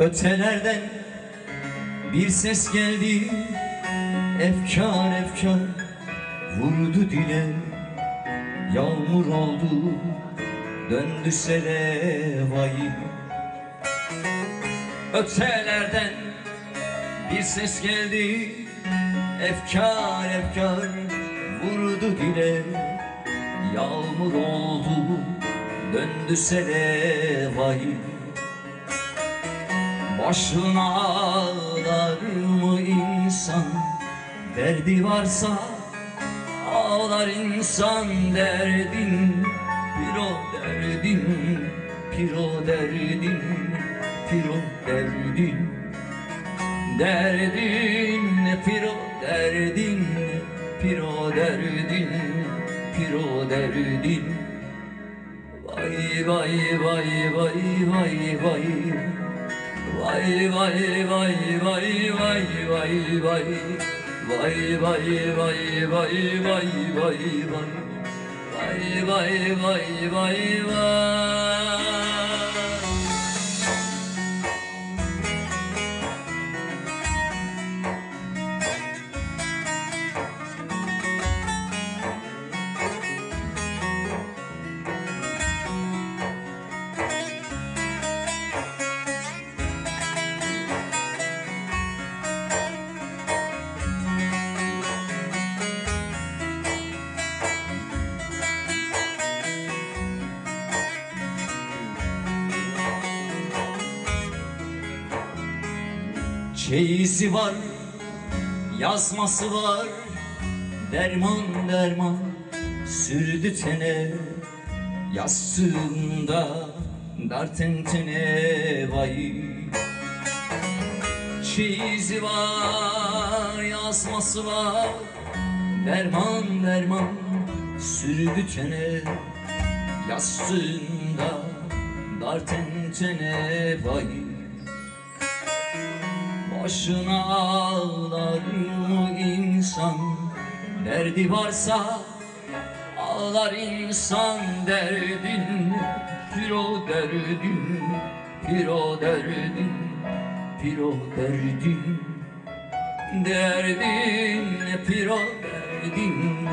Ötelerden bir ses geldi, efkar efkar vurdu dile. Yağmur oldu, döndü selevayı. Ötelerden bir ses geldi, efkar efkar vurdu dile. Yağmur oldu, döndü selevayı. Başına ağlar mı insan, derdi varsa ağlar insan. Derdin bir o derdin, bir o derdin, bir o derdin. Derdin bir o derdin, bir o derdin, bir o derdin. Vay vay vay vay vay vay. Vay vay vay vay vay vay vay. Vay vay vay vay vay vay vay. Vay vay vay vay vay. Çeyizi var, yazması var, derman derman sürdü tene. Yastığında dar tentene vay. Çeyizi var, yazması var, derman derman sürdü tene. Yastığında dar tentene vay. Başına ağlar mı insan, derdi varsa ağlar insan. Derdin bir o derdin, bir o derdin, bir o derdin. Derdin bir o derdin,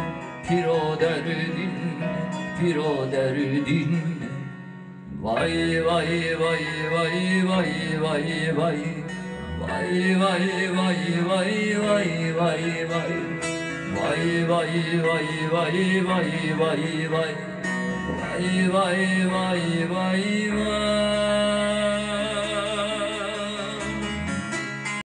bir o derdin, bir o derdin. Vay vay vay vay vay vay vay. Vay vay vay vay vay vay vay. Vay vay vay vay vay vay vay. Vay vay vay vay vay.